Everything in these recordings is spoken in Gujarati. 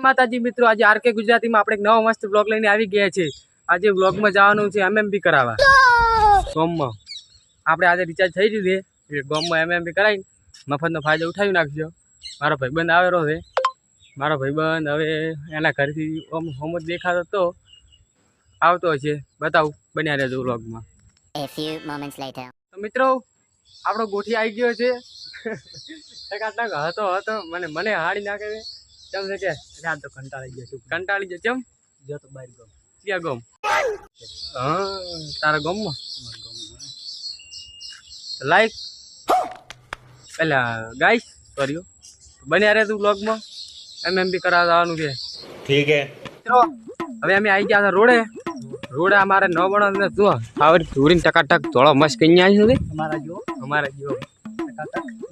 માતાજી મિત્રો, આજે આરકે ગુજરાતીમાં આપણે એક નવો મસ્ત બ્લોગ લઈને આવી ગયા છે। આજે બ્લોગમાં જવાનું છે એમએમપી કરાવવા ગામમાં। આપણે આજે રિચાર્જ થઈ ગયું છે એટલે ગામમાં એમએમપી કરાવીને મફતનો ફાયદો ઉઠાવી નાખજો। મારો ભાઈબંધ આવેલો છે, મારો ભાઈબંધ હવે એના ઘરેથી હોમ જ દેખાતો તો આવતો હશે, બતાવું, બન્યા રહેજો બ્લોગમાં। તો મિત્રો આપણો ગોઠી આવી ગયો છે। ટકાટક હતો મને હાડી નાખે કેમ છે કે રાત તો કંટાળી ગયો કેમ જો તો બાર ગમ ક્યાં ગમ હા તારા ગમમાં લાઈક પેલા ગાઈસ સોરી બન્યા રહે તું બ્લોગમાં એમએમપી કરાવવાનું છે। ઠીક હે મિત્રો હવે અમે આવી ગયા રોડે અમારે ન બનો જો આવડી ધોરીને ટકાટક ધોળો મસ્ત કઈ આવી છે અમારા જો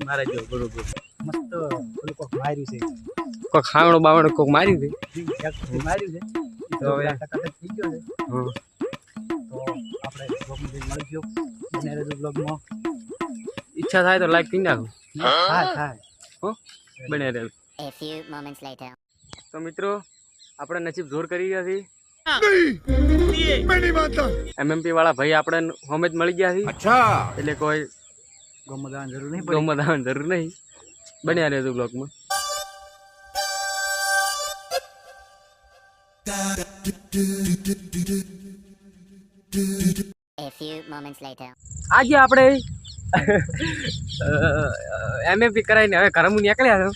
મારા જો બરોબર મસ્ત ઓલું કોક માર્યું છે, કોક ખાવણો બાવણો કોક માર્યું છે તો હવે ટકાટક થઈ ગયો છે। તો આપણે બ્લોગમાં મળી ગયો બને રહેજો બ્લોગમાં। ઈચ્છા થાય તો લાઈક કરી નાખો। થાય હો બને રહેજો। તો મિત્રો આપણે નસીબ જોર કરી ગયા છે, એમએમપી વાળા ભાઈ આપણે હોમ જ મળી ગયા છે। અચ્છા એટલે કોઈ ગામમાં જવાની જરૂર નહીં, બન્યા રહેજો બ્લોગમાં। આજે આપણે એમએમપી કરાવીને હવે ઘરમાં નીકળ્યા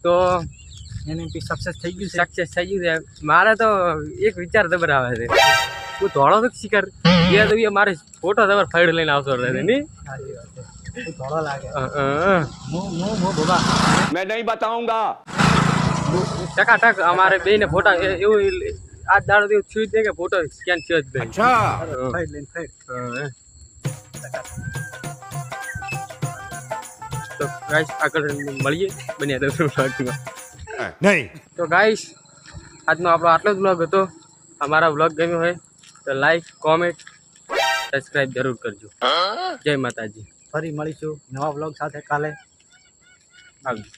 તો એમએમપી સક્સેસ થઈ ગયું છે। મારે તો એક વિચાર જબર આવે છે, તું ધોળો તો શિકાર તો મારે ફોટો જબર ફાઈડ લઈને આવતો રહે નહીં ધોળો લાગે मैं नहीं बताऊंगा। ટકાટક અમારે બે ને ફોટા એવું આજ દાડો એવું થયું છે કે ફોટો સ્કેન થયો જ નહીં। તો ગાઈસ આગળ મળીએ બન્યા રહેજો બ્લોગમાં। नहीं તો ગાઈસ આજનો આપણો આટલો જ બ્લોગ હતો। અમારા બ્લોગ ગમ્યો હોય તો લાઈક કોમેન્ટ સબસ્ક્રાઇબ જરૂર કરજો। જય માતાજી, ફરી મળીશું નવા બ્લોગ સાથે કાલે આવજો।